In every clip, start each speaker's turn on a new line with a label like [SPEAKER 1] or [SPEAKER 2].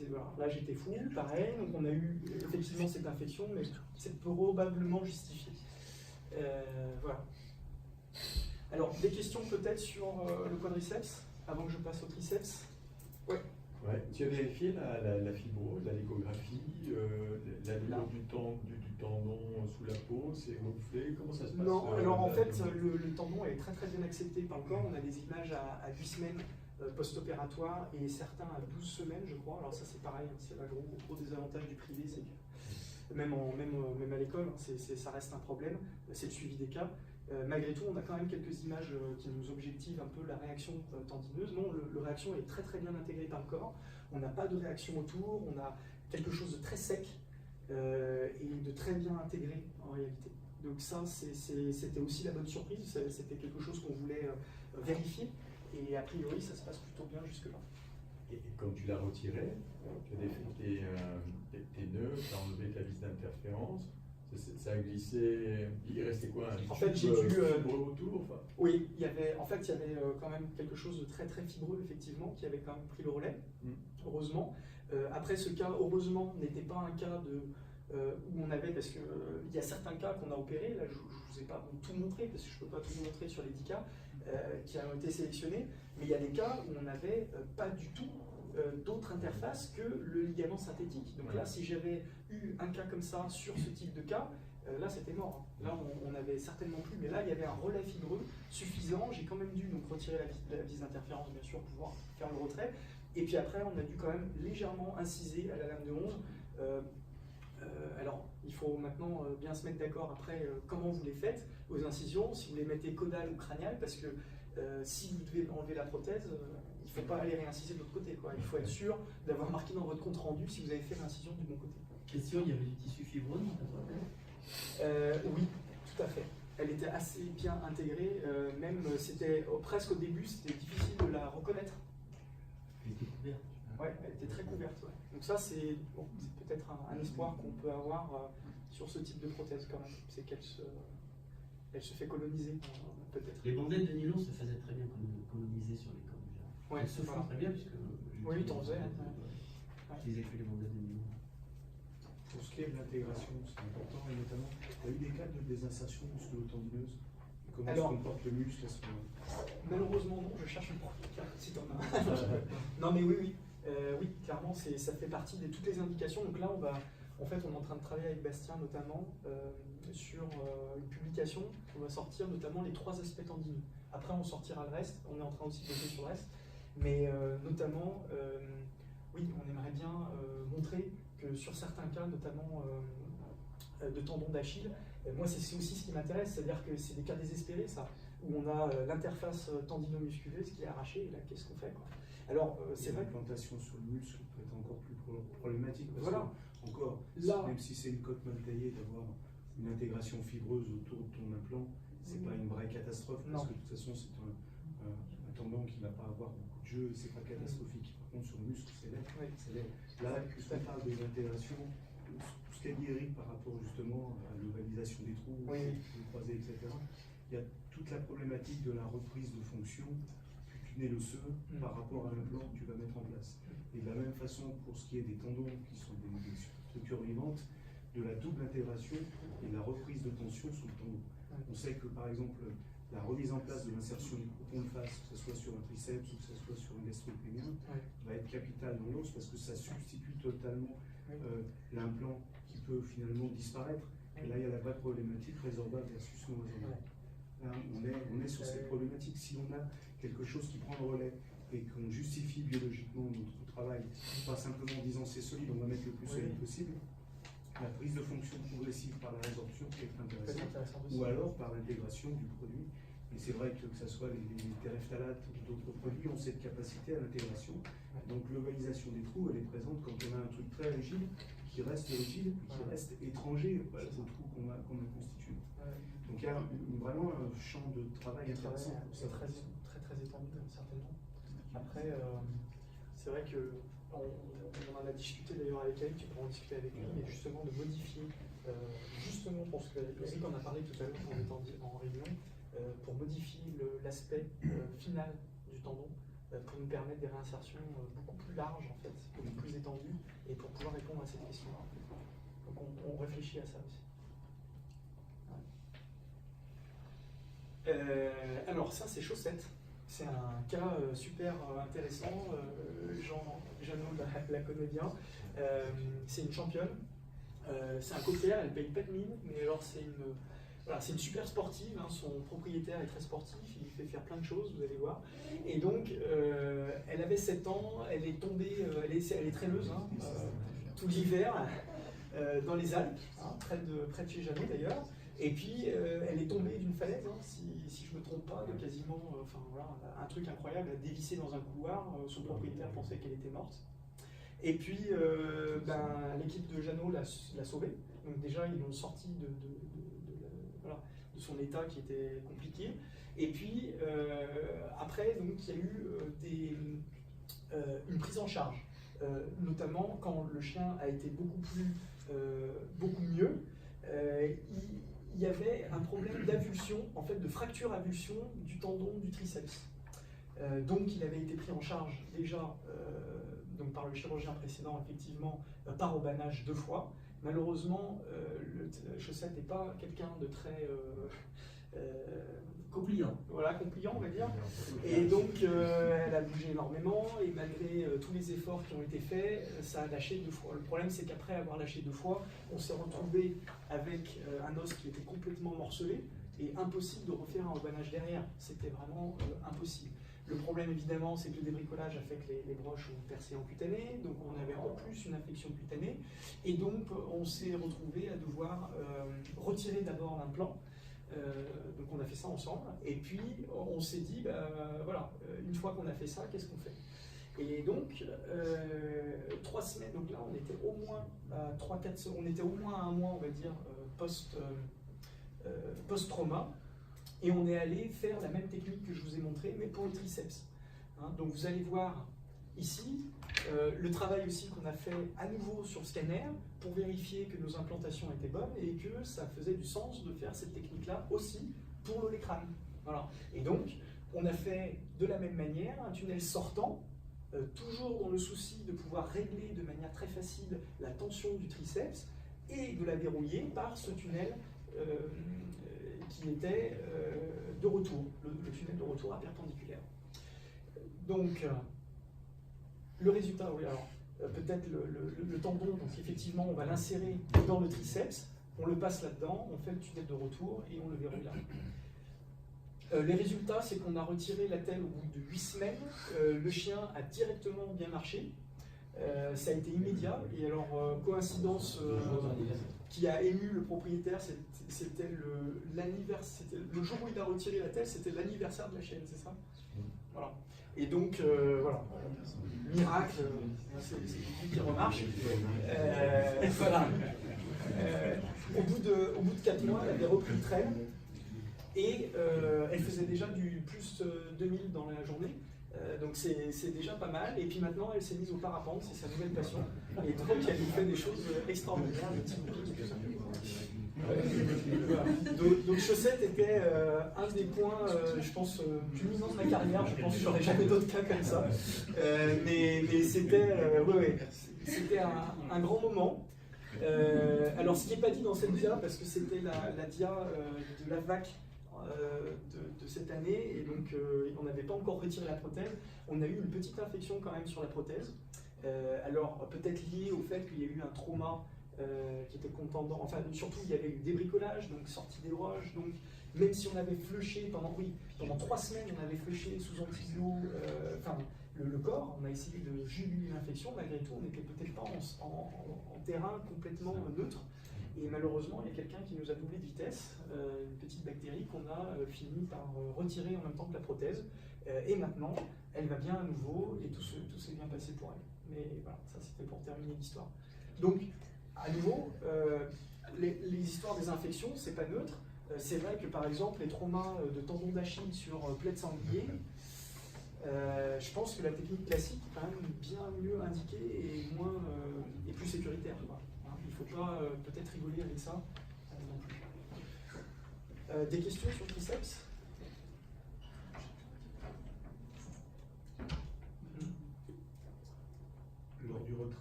[SPEAKER 1] voilà. Là j'étais fou, pareil, donc on a eu effectivement cette infection, mais c'est probablement justifié. Voilà. Alors, des questions peut-être sur le quadriceps, avant que je passe au triceps. Ouais.
[SPEAKER 2] Ouais. Tu as vérifié la fibrose, l'échographie, la douleur du tendon sous la peau, c'est gonflé, comment ça se passe?
[SPEAKER 1] Non, alors en fait, le tendon est très très bien accepté par le corps. On a des images à 8 semaines post-opératoire et certains à 12 semaines, je crois. Alors ça c'est pareil, hein, c'est le gros désavantage du privé, c'est que même à l'école, hein, ça reste un problème, c'est le suivi des cas. Malgré tout, on a quand même quelques images qui nous objectivent un peu la réaction tendineuse. Non, la réaction est très très bien intégrée par le corps. On n'a pas de réaction autour, on a quelque chose de très sec et de très bien intégré en réalité. Donc ça, c'était aussi la bonne surprise, c'était quelque chose qu'on voulait vérifier. Et a priori, ça se passe plutôt bien jusque-là.
[SPEAKER 2] Et quand tu l'as retiré, tu as défait tes nœuds, tu as enlevé ta vis d'interférence, ça a glissé, il restait quoi?
[SPEAKER 1] En fait, j'ai dû
[SPEAKER 2] fibreux autour, enfin.
[SPEAKER 1] Oui, il y avait quand même quelque chose de très très fibreux, effectivement, qui avait quand même pris le relais, heureusement. Après, ce cas, heureusement, n'était pas un cas où on avait, parce qu'il y a certains cas qu'on a opérés, là je ne vous ai pas tout montré, parce que je ne peux pas tout montrer sur les 10 cas qui ont été sélectionnés, mais il y a des cas où on n'avait pas du tout d'autres interfaces que le ligament synthétique. Donc là, si j'avais eu un cas comme ça sur ce type de cas, là c'était mort. Là on n'avait certainement plus, mais là il y avait un relais fibreux suffisant. J'ai quand même dû donc retirer la vis d'interférence, bien sûr, pour pouvoir faire le retrait. Et puis après, on a dû quand même légèrement inciser à la lame de 11. Alors, il faut maintenant bien se mettre d'accord après comment vous les faites, aux incisions, si vous les mettez caudales ou crâniales, parce que si vous devez enlever la prothèse, il ne faut pas aller réinciser de l'autre côté, quoi. Il faut être sûr d'avoir marqué dans votre compte rendu si vous avez fait l'incision du bon côté.
[SPEAKER 3] Question, il y avait du tissu fibreux dans ta prothèse?
[SPEAKER 1] Oui, tout à fait. Elle était assez bien intégrée, même c'était presque au début, c'était difficile de la reconnaître.
[SPEAKER 3] Elle était couverte.
[SPEAKER 1] Ouais, elle était très couverte. Ouais. Donc ça, c'est peut-être un espoir qu'on peut avoir sur ce type de prothèse quand même. C'est qu'elle se fait coloniser, peut-être.
[SPEAKER 3] Les bandelettes de nylon se faisaient très bien coloniser sur les corps.
[SPEAKER 1] Ouais,
[SPEAKER 3] elles se font très bien, puisque...
[SPEAKER 1] Oui, t'en faisais.
[SPEAKER 3] J'utilisais que les bandelettes de nylon.
[SPEAKER 4] Pour ce qui est de l'intégration, c'est important, et notamment, il y a eu des cas de désinsertion musculo-tendineuse. Comment se comporte le muscle à ce moment-là?
[SPEAKER 1] Malheureusement, non, je cherche une profil, si t'en as. Non, mais oui. Oui, clairement, ça fait partie de toutes les indications. Donc là, on est en train de travailler avec Bastien, notamment, sur une publication. On va sortir notamment les 3 aspects tendineux. Après, on sortira le reste. On est en train aussi de bosser sur le reste. Mais notamment, oui, on aimerait bien montrer que sur certains cas, notamment de tendons d'Achille, moi, c'est aussi ce qui m'intéresse, c'est-à-dire que c'est des cas désespérés, ça, où on a l'interface tendino-musculeuse qui est arrachée, et là, qu'est-ce qu'on fait, quoi? Alors, c'est vrai que
[SPEAKER 4] l'implantation sur le muscle peut être encore plus problématique, parce
[SPEAKER 1] voilà.
[SPEAKER 4] que, encore,
[SPEAKER 1] là,
[SPEAKER 4] même si c'est une côte mal taillée, d'avoir une intégration fibreuse autour de ton implant, c'est pas une vraie catastrophe, parce que de toute façon, c'est un tendon qui ne va pas avoir beaucoup de jeu, et c'est pas catastrophique. Par contre, sur le muscle, c'est laid.
[SPEAKER 1] Oui.
[SPEAKER 4] Là, puisqu'on parle des intégrations, tout ce qu'a dit Eric par rapport justement à l'ovalisation des trous, les croisés, etc., il y a toute la problématique de la reprise de fonction du tunnel osseux par rapport à l'implant que tu vas mettre en place. Et de la même façon, pour ce qui est des tendons qui sont des structures vivantes, de la double intégration et de la reprise de tension sous le tendon. On sait que par exemple, la remise en place de l'insertion du crouton de face, que ce soit sur un triceps ou que ce soit sur un gastro-pénien, va être capitale dans l'os parce que ça substitue totalement l'implant qui peut finalement disparaître. Et là, il y a la vraie problématique résorbable versus non résorbable. Là, on est sur cette problématique. Si on a quelque chose qui prend le relais et qu'on justifie biologiquement notre travail, pas simplement en disant c'est solide, on va mettre le plus solide possible, la prise de fonction progressive par la résorption qui est intéressante, ou alors par l'intégration du produit. Et c'est vrai que ce soit les téréphthalates ou d'autres produits ont cette capacité à l'intégration. Donc l'ovalisation des trous, elle est présente quand on a un truc très rigide, qui reste rigide, qui reste étranger au trou qu'on a constitué. Donc il y a vraiment un champ de travail intéressant pour ça.
[SPEAKER 1] Très étendu, certainement. Après, c'est vrai que on en a discuté d'ailleurs avec Eric, tu pourras en discuter avec lui, mais justement de modifier, justement pour ce que Eric en a parlé tout à l'heure quand on était en réunion, pour modifier l'aspect final du tendon, pour nous permettre des réinsertions beaucoup plus larges, en fait, beaucoup plus étendues, et pour pouvoir répondre à cette question. Donc on réfléchit à ça aussi. Alors ça, c'est Chaussette. C'est un cas super intéressant. Jeannot la connaît bien. C'est une championne. C'est un cocker, elle ne paye pas de mine, mais alors c'est une super sportive. Hein. Son propriétaire est très sportif, il fait faire plein de choses, vous allez voir. Et donc, elle avait 7 ans, elle est tombée, elle est traîneuse, hein, tout l'hiver, dans les Alpes, hein, près de chez Jeannot d'ailleurs. Et puis, elle est tombée d'une falaise, hein, si je ne me trompe pas, de quasiment, un truc incroyable, elle a dévissé dans un couloir, son propriétaire pensait qu'elle était morte. Et puis, l'équipe de Jeannot l'a sauvée. Donc déjà, ils l'ont sorti de son état qui était compliqué. Et puis, après, donc, il y a eu une prise en charge, notamment quand le chien a été beaucoup mieux. Il y avait un problème d'avulsion, en fait de fracture-avulsion du tendon du triceps. Donc il avait été pris en charge déjà donc par le chirurgien précédent, effectivement, par Aubanage 2 fois. Malheureusement, Chaussette n'est pas quelqu'un de très
[SPEAKER 3] compliant.
[SPEAKER 1] Voilà, compliant, on va dire. Et donc, elle a bougé énormément, et malgré tous les efforts qui ont été faits, ça a lâché 2 fois. Le problème, c'est qu'après avoir lâché 2 fois, on s'est retrouvé avec un os qui était complètement morcelé, et impossible de refaire un Aubanage derrière. C'était vraiment impossible. Le problème, évidemment, c'est que le débricolage a fait que les broches ont percé en cutané, donc on avait en plus une infection cutanée, et donc on s'est retrouvé à devoir retirer d'abord l'implant. Donc on a fait ça ensemble, et puis on s'est dit, voilà, une fois qu'on a fait ça, qu'est-ce qu'on fait? Et donc, 3 semaines, donc là on était au moins à 3-4, on était au moins à 1 mois, on va dire, post-trauma, et on est allé faire la même technique que je vous ai montré, mais pour le triceps. Hein, donc vous allez voir ici le travail aussi qu'on a fait à nouveau sur scanner pour vérifier que nos implantations étaient bonnes et que ça faisait du sens de faire cette technique-là aussi pour l'olecrane. Voilà. Et donc, on a fait de la même manière un tunnel sortant, toujours dans le souci de pouvoir régler de manière très facile la tension du triceps et de la verrouiller par ce tunnel qui était de retour, le tunnel de retour à perpendiculaire. Donc, le résultat, oui, alors peut-être le tendon, donc effectivement on va l'insérer dans le triceps, on le passe là-dedans, on fait le tunnel de retour et on le verrouille là. Les résultats, c'est qu'on a retiré la telle au bout de 8 semaines, le chien a directement bien marché, ça a été immédiat, et alors coïncidence qui a ému le propriétaire, c'était le jour où il a retiré la telle, c'était l'anniversaire de la chienne, c'est ça? Voilà. Et donc, voilà, miracle, c'est lui qui remarche. Voilà. Au bout de 4 mois, elle avait repris le trail et elle faisait déjà du plus 2000 dans la journée. Donc c'est déjà pas mal. Et puis maintenant, elle s'est mise au parapente, c'est sa nouvelle passion. Et donc, elle nous fait des choses extraordinaires. Donc Chaussette était un des points, je pense, culminants de ma carrière. Je pense que j'aurais jamais d'autres cas comme ça. Mais c'était c'était un grand moment. Alors ce qui n'est pas dit dans cette dia, parce que c'était la dia de la VAC de cette année, et donc on n'avait pas encore retiré la prothèse. On a eu une petite infection quand même sur la prothèse. Alors peut-être lié au fait qu'il y a eu un trauma qui était contendant, enfin surtout il y avait eu débricolage, donc sortie des roches, donc même si on avait flushé pendant 3 semaines, on avait flushé sous antibio, le corps, on a essayé de juguler l'infection, malgré tout on n'était peut-être pas en terrain complètement neutre, et malheureusement il y a quelqu'un qui nous a doublé de vitesse, une petite bactérie qu'on a fini par retirer en même temps que la prothèse, et maintenant elle va bien à nouveau, et tout s'est bien passé pour elle. Mais voilà, ça c'était pour terminer l'histoire. Donc, à nouveau, les histoires des infections, c'est pas neutre. C'est vrai que par exemple, les traumas de tendon d'Achille sur plaie de sanglier, je pense que la technique classique est quand même bien mieux indiquée et plus sécuritaire. Hein, il ne faut pas peut-être rigoler avec ça non plus. Des questions sur le triceps ?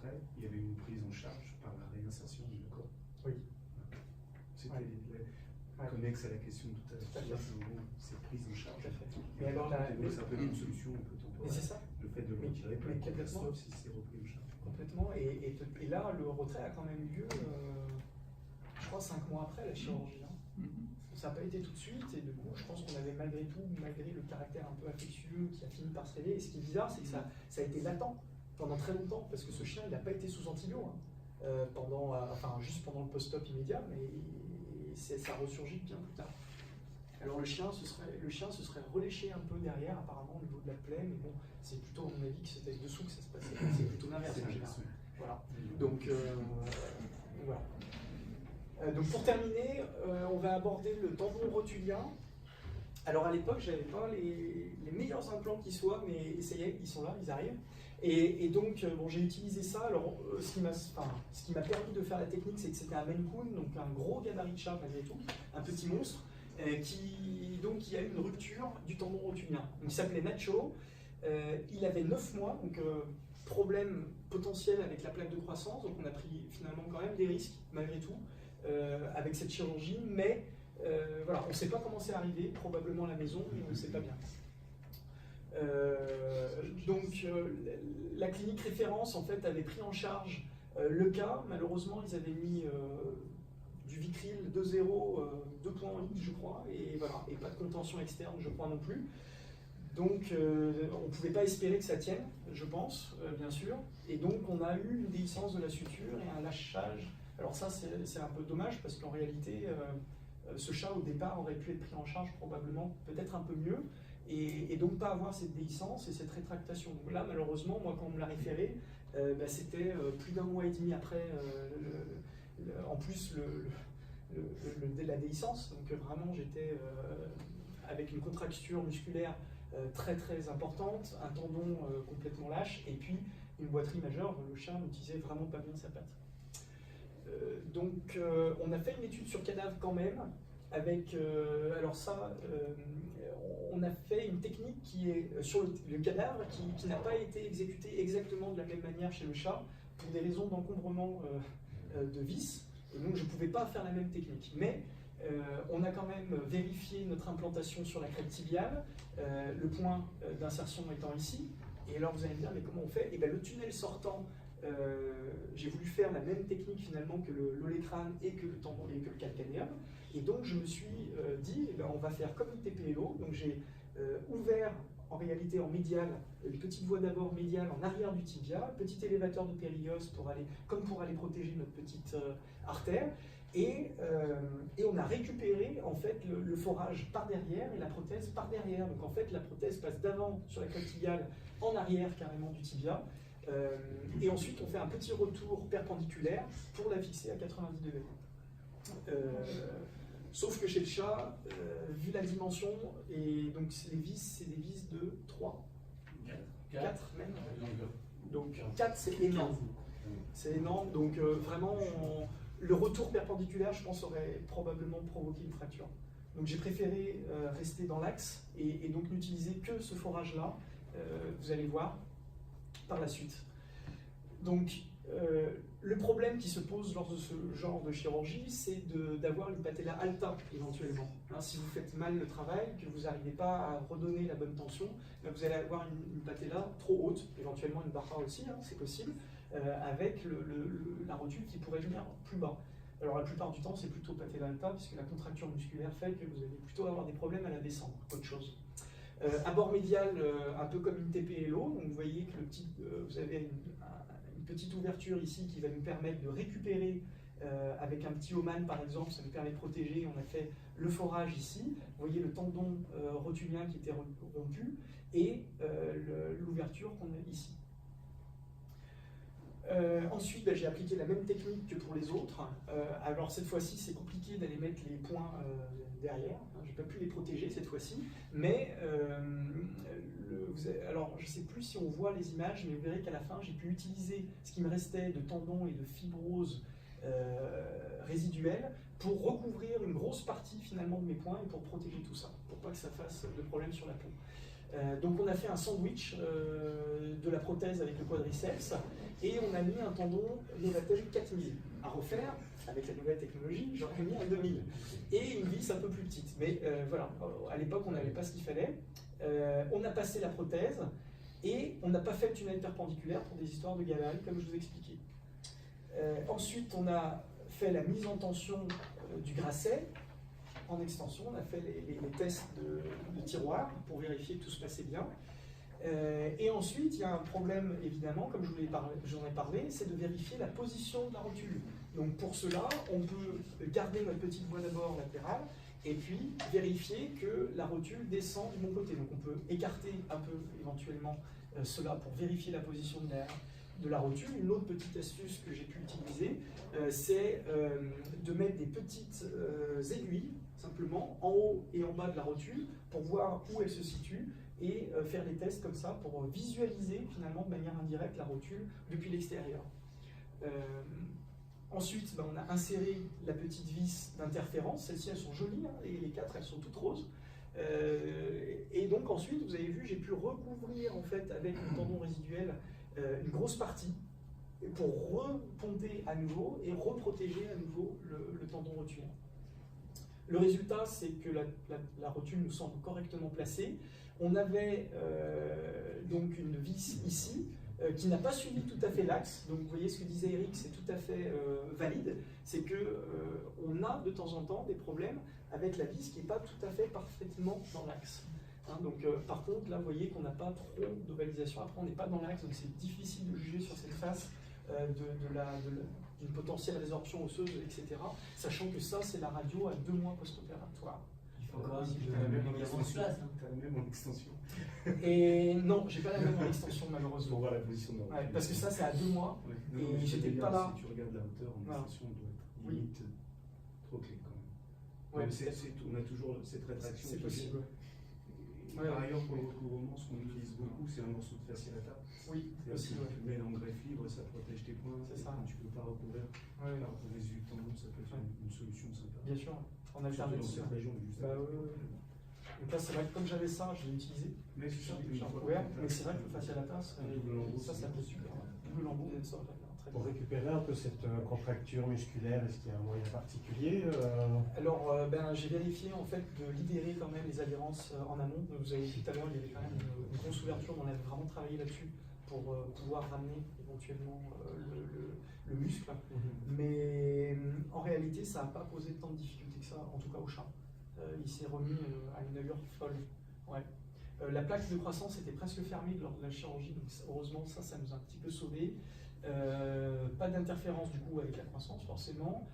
[SPEAKER 4] après, il y avait une prise en charge par la réinsertion du corps.
[SPEAKER 1] Oui.
[SPEAKER 4] C'était connexe à la question tout à l'heure. C'est prise en charge.
[SPEAKER 1] Tout à fait. Mais alors,
[SPEAKER 4] ça peut être une solution un peu temporaire.
[SPEAKER 1] C'est ça.
[SPEAKER 4] Le fait de le retirer,
[SPEAKER 1] mais complètement.
[SPEAKER 4] Si c'est repris en charge.
[SPEAKER 1] Complètement. Et là, le retrait a quand même eu lieu, je crois, 5 mois après la chirurgie. Ça n'a pas été tout de suite, et du coup, je pense qu'on avait malgré le caractère un peu affectueux qui a fini par se réveiller. Et ce qui est bizarre, c'est que ça a été latent pendant très longtemps, parce que ce chien, il n'a pas été sous antibio, juste pendant le post-op immédiat, mais ça a ressurgi bien plus tard. Alors le chien se serait reléché un peu derrière, apparemment, au niveau de la plaie, mais bon, c'est plutôt, à mon avis, que c'était dessous que ça se passait. C'est plutôt l'inverse en général. Voilà. Donc, voilà. Donc pour terminer, on va aborder le tendon rotulien. Alors à l'époque, j'avais pas les meilleurs implants qui soient, mais ça y est, ils sont là, ils arrivent. Et donc, j'ai utilisé ça. Alors, ce qui m'a permis de faire la technique, c'est que c'était un Maine Coon, donc un gros gabarit de chat malgré tout, un petit monstre, qui a eu une rupture du tendon rotulien. Donc, il s'appelait Nacho. Il avait 9 mois, donc problème potentiel avec la plaque de croissance. Donc, on a pris finalement quand même des risques malgré tout avec cette chirurgie, mais voilà, on ne sait pas comment c'est arrivé, probablement à la maison, mais on ne sait pas bien. Donc la clinique référence en fait avait pris en charge le cas. Malheureusement, ils avaient mis du Vicryl 2.0, 2.8 je crois, et voilà, et pas de contention externe je crois non plus. Donc on ne pouvait pas espérer que ça tienne, je pense, bien sûr. Et donc on a eu une déhiscence de la suture et un lâchage. Alors ça c'est un peu dommage parce qu'en réalité ce chat au départ aurait pu être pris en charge probablement peut-être un peu mieux. Et donc pas avoir cette déhiscence et cette rétractation. Donc là, malheureusement, moi, quand on me l'a référé, c'était plus d'1 mois et demi après, en plus, la déhiscence. Donc vraiment, j'étais avec une contracture musculaire très très importante, un tendon complètement lâche, et puis une boiterie majeure. Le chat n'utilisait vraiment pas bien sa patte. Donc on a fait une étude sur cadavre quand même, avec, on a fait une technique qui est sur le cadavre qui n'a pas été exécutée exactement de la même manière chez le chat pour des raisons d'encombrement de vis, et donc je ne pouvais pas faire la même technique. Mais on a quand même vérifié notre implantation sur la crête tibiale, le point d'insertion étant ici, et alors vous allez me dire mais comment on fait? Et bien le tunnel sortant, j'ai voulu faire la même technique finalement que l'olécrane et que le tendon et que le calcanéum. Et donc je me suis dit, on va faire comme le TPLO. Donc j'ai ouvert en réalité en médial, une petite voie d'abord médiale en arrière du tibia, petit élévateur de périos pour aller protéger notre petite artère. Et on a récupéré en fait le forage par derrière et la prothèse par derrière. Donc en fait la prothèse passe d'avant sur la crête tibiale en arrière carrément du tibia. Et ensuite on fait un petit retour perpendiculaire pour la fixer à 90 degrés. Sauf que chez le chat, vu la dimension, et donc les vis, c'est des vis de 3, 4 même. Donc 4 c'est énorme. C'est énorme, donc vraiment le retour perpendiculaire, je pense, aurait probablement provoqué une fracture. Donc j'ai préféré rester dans l'axe et donc n'utiliser que ce forage-là, vous allez voir par la suite. Donc le problème qui se pose lors de ce genre de chirurgie, c'est d'avoir une patella alta éventuellement. Hein, si vous faites mal le travail, que vous n'arrivez pas à redonner la bonne tension, vous allez avoir une patella trop haute, éventuellement une barra aussi, hein, c'est possible, avec la rotule qui pourrait venir plus bas. Alors la plupart du temps, c'est plutôt patella alta, puisque la contracture musculaire fait que vous allez plutôt avoir des problèmes à la descendre, autre chose. Abord médial, un peu comme une TPLO, donc vous voyez que vous avez une petite ouverture ici qui va nous permettre de récupérer avec un petit Oman par exemple, ça nous permet de protéger. On a fait le forage ici, vous voyez le tendon rotulien qui était rompu et l'ouverture qu'on a ici. Ensuite, j'ai appliqué la même technique que pour les autres. Alors cette fois-ci, c'est compliqué d'aller mettre les points derrière. Je n'ai pas pu les protéger cette fois-ci. Mais, alors je ne sais plus si on voit les images, mais vous verrez qu'à la fin, j'ai pu utiliser ce qui me restait de tendons et de fibrose résiduelle pour recouvrir une grosse partie finalement de mes points et pour protéger tout ça, pour pas que ça fasse de problème sur la peau. Donc on a fait un sandwich de la prothèse avec le quadriceps et on a mis un tendon Novatel 4000 à refaire. Avec la nouvelle technologie, j'aurais mis un 2000 et une vis un peu plus petite. Mais voilà, à l'époque, on n'avait pas ce qu'il fallait. On a passé la prothèse et on n'a pas fait de tunnel perpendiculaire pour des histoires de gabarit, comme je vous expliquais. Ensuite, on a fait la mise en tension du grasset en extension. On a fait les tests de tiroir pour vérifier que tout se passait bien. Et ensuite, il y a un problème, évidemment, comme j'en ai parlé, c'est de vérifier la position de la rotule. Donc pour cela, on peut garder notre petite voie d'abord latérale et puis vérifier que la rotule descend du bon côté. Donc on peut écarter un peu éventuellement cela pour vérifier la position de la rotule. Une autre petite astuce que j'ai pu utiliser, c'est de mettre des petites aiguilles, simplement, en haut et en bas de la rotule pour voir où elle se situe et faire des tests comme ça pour visualiser finalement de manière indirecte la rotule depuis l'extérieur. Ensuite, on a inséré la petite vis d'interférence. Celles-ci, elles sont jolies, hein, et les 4, elles sont toutes roses. Et donc ensuite, vous avez vu, j'ai pu recouvrir en fait avec le tendon résiduel une grosse partie pour reponter à nouveau et reprotéger à nouveau le tendon rotulaire. Le résultat, c'est que la rotule nous semble correctement placée. On avait donc une vis ici qui n'a pas suivi tout à fait l'axe. Donc vous voyez ce que disait Eric, c'est tout à fait valide. C'est qu'on a de temps en temps des problèmes avec la vis qui n'est pas tout à fait parfaitement dans l'axe. Hein, donc par contre, là vous voyez qu'on n'a pas trop d'ovalisation. Après on n'est pas dans l'axe, donc c'est difficile de juger sur cette face d'une potentielle résorption osseuse, etc. Sachant que ça, c'est la radio à 2 mois post-opératoire.
[SPEAKER 3] Il faut encore tu as la même en extension.
[SPEAKER 1] Et non, j'ai pas la même en extension malheureusement.
[SPEAKER 4] On voit la position de la
[SPEAKER 1] parce que ça, c'est à 2 mois.
[SPEAKER 4] Ouais.
[SPEAKER 1] Et j'étais pas là.
[SPEAKER 4] Si tu regardes la hauteur en extension, on doit être limite trop clé quand même.
[SPEAKER 1] Ouais,
[SPEAKER 4] on a toujours cette rétraction.
[SPEAKER 1] C'est possible.
[SPEAKER 4] Par ailleurs, pour le recouvrement, ce qu'on utilise beaucoup, c'est un morceau de fasciolata.
[SPEAKER 1] Oui, aussi.
[SPEAKER 4] Tu mets en greffe libre, ça protège tes points.
[SPEAKER 1] C'est ça.
[SPEAKER 4] Quand tu ne peux pas recouvrir par rapport aux résidus de tendon, ça peut être une solution sympa.
[SPEAKER 1] Bien sûr, en alternative.
[SPEAKER 4] Dans cette région, juste
[SPEAKER 1] donc là, c'est vrai que comme j'avais ça, je l'ai utilisé.
[SPEAKER 4] Mais
[SPEAKER 1] j'ai recouvert. Mais c'est vrai que le fasciolata, ça peut super. Double lambeau, ça va bien.
[SPEAKER 5] Pour récupérer un peu cette contracture musculaire, est-ce qu'il y a un moyen particulier
[SPEAKER 1] Alors, j'ai vérifié en fait de libérer quand même les adhérences en amont. Vous avez vu tout à l'heure, il y avait quand même une grosse ouverture, on avait vraiment travaillé là-dessus pour pouvoir ramener éventuellement le muscle. Mais en réalité, ça n'a pas posé tant de difficultés que ça, en tout cas au chat. Il s'est remis à une allure folle. Ouais. La plaque de croissance était presque fermée lors de la chirurgie, donc heureusement ça nous a un petit peu sauvés. Pas d'interférence du coup avec la croissance forcément,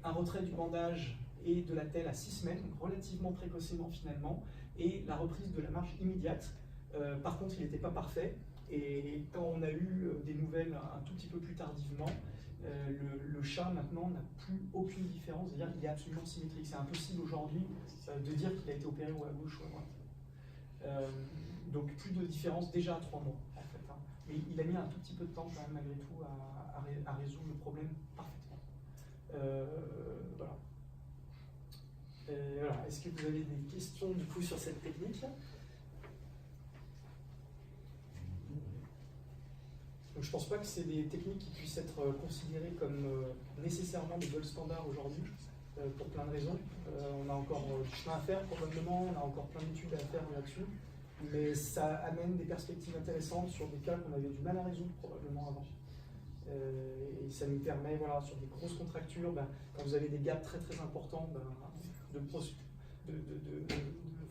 [SPEAKER 1] un retrait du bandage et de la telle à 6 semaines, donc relativement précocement finalement, et la reprise de la marche immédiate. Par contre il n'était pas parfait, et quand on a eu des nouvelles un tout petit peu plus tardivement, le chat maintenant n'a plus aucune différence, c'est-à-dire qu'il est absolument symétrique. C'est impossible aujourd'hui de dire qu'il a été opéré ou à gauche ou à droite. Donc plus de différence déjà à 3 mois en fait. Hein. Mais il a mis un tout petit peu de temps quand même malgré tout à résoudre le problème parfaitement. Voilà. Voilà. Est-ce que vous avez des questions du coup sur cette technique? Donc, je ne pense pas que c'est des techniques qui puissent être considérées comme nécessairement des gold standards aujourd'hui, pour plein de raisons. On a encore du chemin à faire probablement, on a encore plein d'études à faire là-dessus. Mais ça amène des perspectives intéressantes sur des cas qu'on avait du mal à résoudre probablement avant. Et ça nous permet, voilà, sur des grosses contractures, quand vous avez des gaps très très importants, de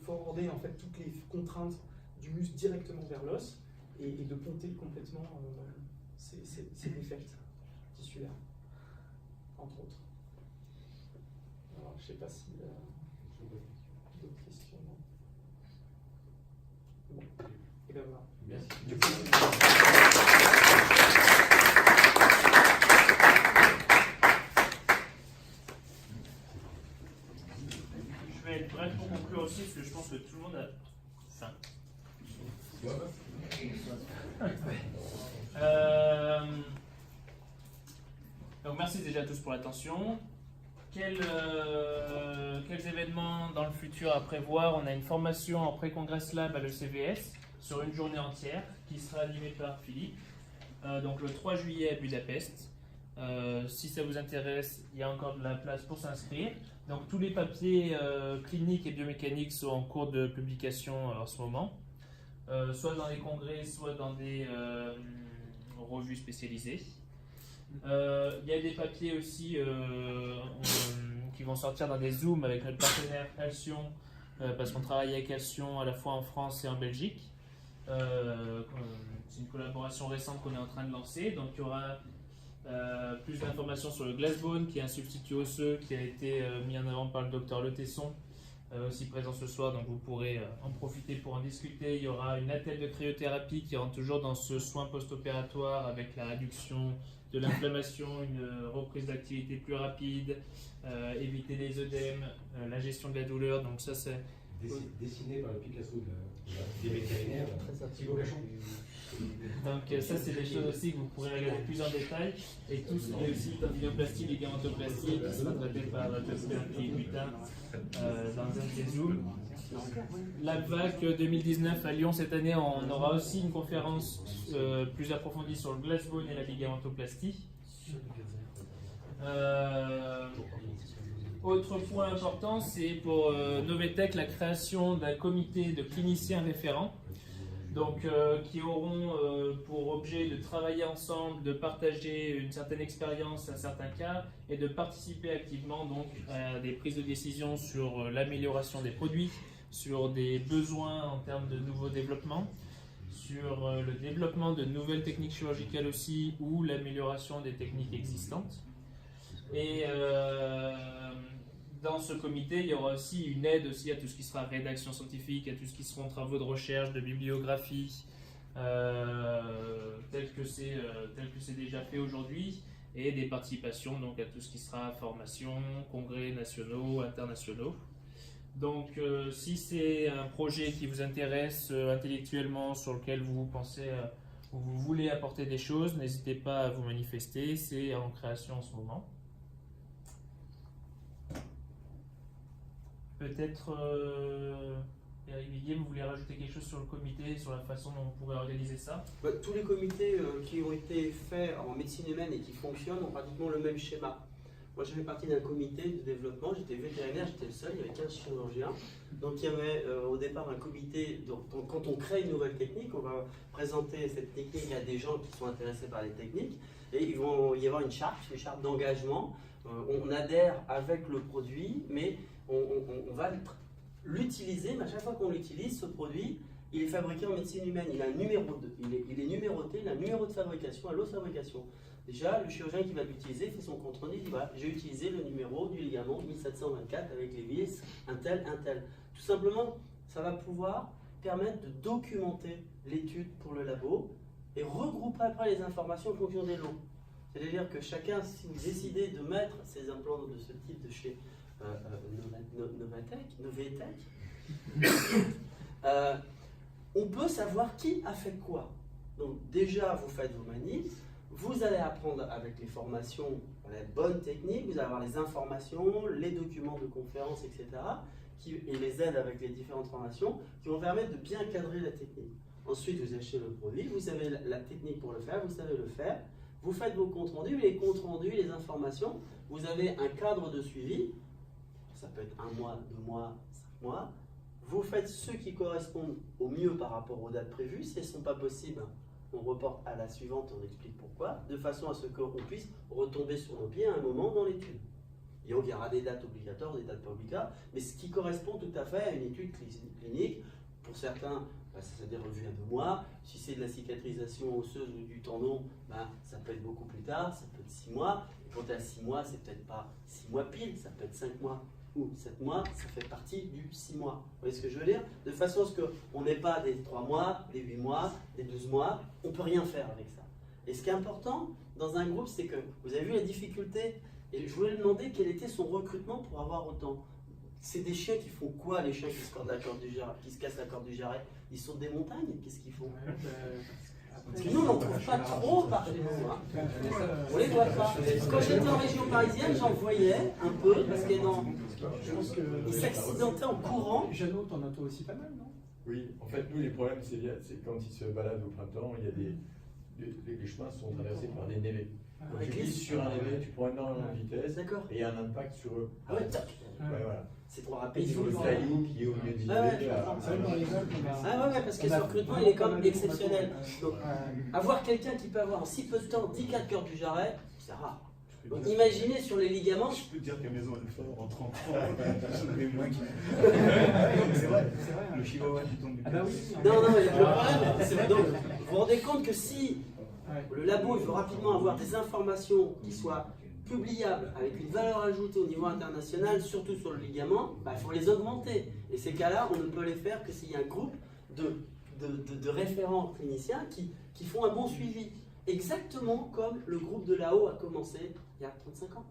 [SPEAKER 1] forwarder en fait toutes les contraintes du muscle directement vers l'os et de ponter complètement ces défects tissulaires, entre autres. Alors, je ne sais pas si d'autres questions. Bon, et bien voilà.
[SPEAKER 2] Merci.
[SPEAKER 6] Je vais être bref pour conclure aussi, parce que je pense que tout le monde a faim. Donc merci déjà à tous pour l'attention. quels événements dans le futur à prévoir? On a une formation en Pré-Congress Lab à l'ECVS sur une journée entière qui sera animée par Philippe. Donc le 3 juillet à Budapest. Si ça vous intéresse, il y a encore de la place pour s'inscrire. Donc tous les papiers cliniques et biomécaniques sont en cours de publication en ce moment, soit dans les congrès, soit dans des revues spécialisées. Il y a des papiers aussi qui vont sortir dans des Zooms avec notre partenaire Alcyon, parce qu'on travaille avec Alcyon à la fois en France et en Belgique. C'est une collaboration récente qu'on est en train de lancer. Donc il y aura plus d'informations sur le Glassbone, qui est un substitut osseux qui a été mis en avant par le docteur Le Tesson, aussi présent ce soir, donc vous pourrez en profiter pour en discuter. Il y aura une attelle de cryothérapie qui rentre toujours dans ce soin post-opératoire avec la réduction de l'inflammation, une reprise d'activité plus rapide, éviter les œdèmes, la gestion de la douleur. Donc ça c'est
[SPEAKER 5] Dessiné par le Picasso des vétérinaires. Thibaut Cachon.
[SPEAKER 6] Donc ça c'est des choses aussi que vous pourrez regarder plus en détail. Et tout ce qui est aussi tendinoplastie, ligamentoplastie qui sera traité par Dr. Pierre Butin dans un de ces Zooms. LabVac 2019 à Lyon cette année, on aura aussi une conférence plus approfondie sur le Glassbone et la ligamentoplastie. Autre point important, c'est pour Novetech la création d'un comité de cliniciens référents, donc qui auront pour objet de travailler ensemble, de partager une certaine expérience à certains cas et de participer activement donc à des prises de décision sur l'amélioration des produits, sur des besoins en termes de nouveaux développements, sur le développement de nouvelles techniques chirurgicales aussi ou l'amélioration des techniques existantes. Et dans ce comité, il y aura aussi une aide aussi à tout ce qui sera rédaction scientifique, à tout ce qui seront travaux de recherche, de bibliographie, tel que c'est déjà fait aujourd'hui, et des participations donc à tout ce qui sera formation, congrès nationaux, internationaux. Donc si c'est un projet qui vous intéresse intellectuellement, sur lequel vous pensez ou vous voulez apporter des choses, n'hésitez pas à vous manifester, c'est en création en ce moment. Peut-être, Eric Viguier, vous voulez rajouter quelque chose sur le comité, sur la façon dont on pourrait organiser ça?
[SPEAKER 7] Tous les comités qui ont été faits en médecine humaine et qui fonctionnent ont pratiquement le même schéma. Moi, je fais partie d'un comité de développement, j'étais vétérinaire, j'étais le seul, il y avait 15 chirurgiens. Donc, il y avait au départ un comité. Donc, quand on crée une nouvelle technique, on va présenter cette technique à des gens qui sont intéressés par les techniques. Et il va y avoir une charte d'engagement. On adhère avec le produit, mais on va l'utiliser. Mais à chaque fois qu'on l'utilise, ce produit, il est fabriqué en médecine humaine. Il a un numéro il est numéroté, il a un numéro de fabrication, un lot de fabrication. Déjà, le chirurgien qui va l'utiliser fait son compte rendu, il dit voilà, j'ai utilisé le numéro du ligament 1724 avec les vis, un tel. Tout simplement, ça va pouvoir permettre de documenter l'étude pour le labo et regrouper après les informations en fonction des lots. C'est-à-dire que chacun, si vous décidez de mettre ces implants de ce type de chez Novetech, on peut savoir qui a fait quoi. Donc déjà, vous faites vos manifs. Vous allez apprendre avec les formations la bonne technique, vous allez avoir les informations, les documents de conférence, etc. Et les aides avec les différentes formations qui vont permettre de bien cadrer la technique. Ensuite, vous achetez le produit, vous avez la technique pour le faire, vous savez le faire. Vous faites vos comptes rendus, les comptes rendus, les informations. Vous avez un cadre de suivi. Ça peut être 1 mois, 2 mois, 5 mois. Vous faites ceux qui correspondent au mieux par rapport aux dates prévues. Si elles ne sont pas possibles, on reporte à la suivante, on explique pourquoi, de façon à ce qu'on puisse retomber sur nos pieds à un moment dans l'étude. Et donc il y aura des dates obligatoires, des dates pas obligatoires, mais ce qui correspond tout à fait à une étude clinique. Pour certains, c'est des revues à 2 mois. Si c'est de la cicatrisation osseuse ou du tendon, ça peut être beaucoup plus tard, ça peut être 6 mois. Et quand tu es à 6 mois, c'est peut-être pas 6 mois pile, ça peut être 5 mois ou 7 mois, ça fait partie du 6 mois. Vous voyez ce que je veux dire? De façon à ce qu'on n'ait pas des 3 mois, des 8 mois, des 12 mois, on ne peut rien faire avec ça. Et ce qui est important dans un groupe, c'est que vous avez vu la difficulté, et je voulais lui demander quel était son recrutement pour avoir autant. C'est des chiens qui font quoi, les chiens qui se cassent la corde du jarret? Ils sont des montagnes, qu'est-ce qu'ils font? Parce que nous, on n'en trouve pas trop par chez nous. Hein. On les voit pas. Quand j'étais en région parisienne, j'en voyais un peu, parce qu'ils s'accidentaient en courant.
[SPEAKER 1] Jeannot, t'en as toi aussi pas mal, non?
[SPEAKER 2] Oui, en fait, nous, les problèmes, c'est quand ils se baladent au printemps, il y a les chemins sont traversés par des névés. Quand tu glisses sur un névé, tu prends énormément de vitesse et il y a un impact sur eux.
[SPEAKER 7] Ah ouais, tac.
[SPEAKER 2] Ouais, voilà.
[SPEAKER 7] C'est trop rapide.
[SPEAKER 2] Et sur le caillou qui est au milieu du
[SPEAKER 7] Ah ouais,
[SPEAKER 2] névé.
[SPEAKER 7] parce que ce recrutement, il est quand même exceptionnel. Donc, avoir quelqu'un qui peut avoir en si peu de temps 10 4 cœurs du Jarret, c'est rare. Donc imaginez sur les ligaments.
[SPEAKER 4] Je peux te dire qu'à Maison Alfort, en 30 ans, j'en avais moins qui. C'est vrai, le chihuahua qui tombe du
[SPEAKER 1] Ah bah oui.
[SPEAKER 7] Non, mais le problème, c'est donc, vous vous rendez compte que si le labo il veut rapidement avoir des informations qui soient publiables avec une valeur ajoutée au niveau international, surtout sur le ligament, il faut les augmenter. Et ces cas-là, on ne peut les faire que s'il y a un groupe de référents cliniciens qui font un bon suivi. Exactement comme le groupe de là-haut a commencé il y a 35 ans.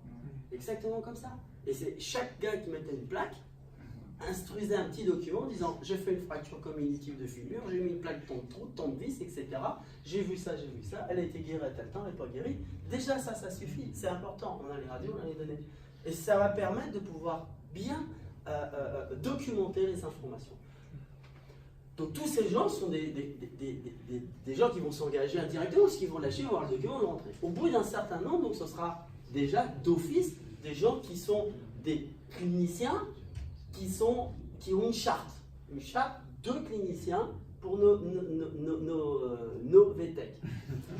[SPEAKER 7] Exactement comme ça. Et c'est chaque gars qui mettait une plaque instruisait un petit document en disant j'ai fait une fracture cognitive de fémur, j'ai mis une plaque de trou, tant de vis, etc. J'ai vu ça, elle a été guérie à tel temps, elle n'est pas guérie. Déjà ça suffit, c'est important. On a les radios, on a les données. Et ça va permettre de pouvoir bien documenter les informations. Donc tous ces gens sont des gens qui vont s'engager indirectement, parce qu'ils vont lâcher, ils vont avoir le document, le rentrer. Au bout d'un certain nombre, donc ce sera déjà d'office des gens qui sont des cliniciens qui ont une charte de cliniciens pour nos VTech.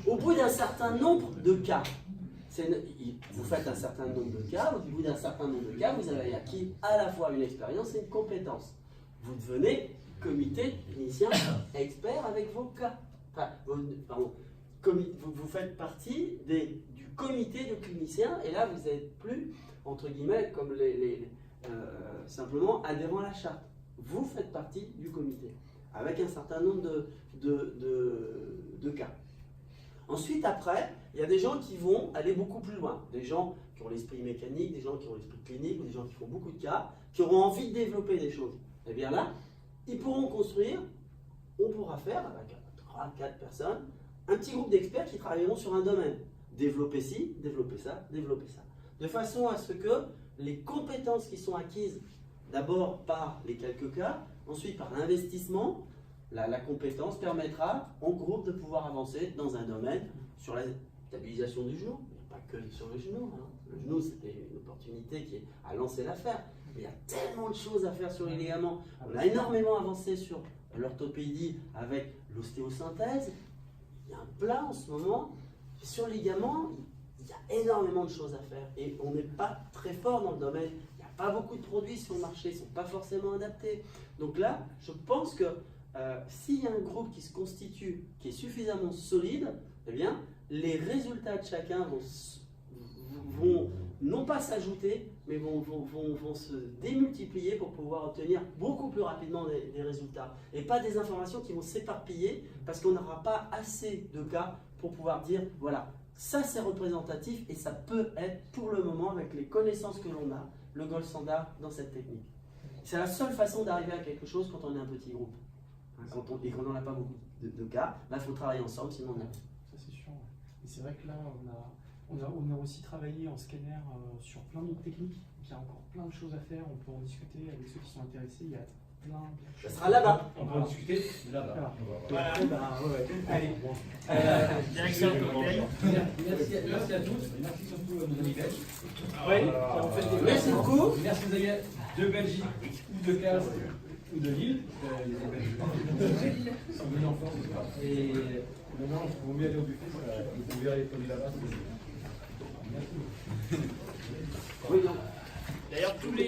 [SPEAKER 7] Au bout d'un certain nombre de cas, vous faites un certain nombre de cas, au bout d'un certain nombre de cas, vous avez acquis à la fois une expérience et une compétence. Vous devenez comité clinicien expert avec vos cas. Enfin, vous faites partie du comité de cliniciens et là vous n'êtes plus, entre guillemets, comme simplement adhérent à la charte. Vous faites partie du comité avec un certain nombre de cas. Ensuite, après, il y a des gens qui vont aller beaucoup plus loin. Des gens qui ont l'esprit mécanique, des gens qui ont l'esprit clinique, des gens qui font beaucoup de cas, qui auront envie de développer des choses. Et bien là, ils pourront construire, on pourra faire avec 3-4 personnes, un petit groupe d'experts qui travailleront sur un domaine. Développer ci, développer ça, développer ça. De façon à ce que les compétences qui sont acquises, d'abord par les quelques cas, ensuite par l'investissement, la compétence permettra en groupe de pouvoir avancer dans un domaine sur la stabilisation du genou. Mais pas que sur le genou. Hein. Le genou, c'était une opportunité à lancer l'affaire. Il y a tellement de choses à faire sur les ligaments. On a énormément avancé sur l'orthopédie avec l'ostéosynthèse. Il y a un plat en ce moment. Sur les ligaments, il y a énormément de choses à faire. Et on n'est pas très fort dans le domaine. Il n'y a pas beaucoup de produits sur le marché. Ils ne sont pas forcément adaptés. Donc là, je pense que s'il y a un groupe qui se constitue, qui est suffisamment solide, eh bien, les résultats de chacun vont non pas s'ajouter, mais vont se démultiplier pour pouvoir obtenir beaucoup plus rapidement des résultats. Et pas des informations qui vont s'éparpiller parce qu'on n'aura pas assez de cas pour pouvoir dire, voilà, ça c'est représentatif et ça peut être pour le moment, avec les connaissances que l'on a, le gold standard dans cette technique. C'est la seule façon d'arriver à quelque chose quand on est un petit groupe. Et quand on n'a pas beaucoup de cas, il faut travailler ensemble, sinon on a...
[SPEAKER 1] Ça c'est sûr. Et c'est vrai que là, on a aussi travaillé en scanner sur plein d'autres techniques. Il y a encore plein de choses à faire. On peut en discuter avec ceux qui sont intéressés. Il y a plein de choses.
[SPEAKER 7] Ça sera là-bas.
[SPEAKER 3] On peut en discuter là-bas.
[SPEAKER 1] Voilà. Allez.
[SPEAKER 6] Direction de l'hôtel.
[SPEAKER 3] Merci à tous. Merci surtout à nos amis belges.
[SPEAKER 7] Merci beaucoup.
[SPEAKER 3] Merci aux amis de Belgique ou de Castres ou de Lille. Les Belges sont venus en France. Et maintenant, il vaut mieux aller au buffet. Vous verrez les produits là-bas. Merci.
[SPEAKER 7] Oui, donc.
[SPEAKER 6] D'ailleurs, tous les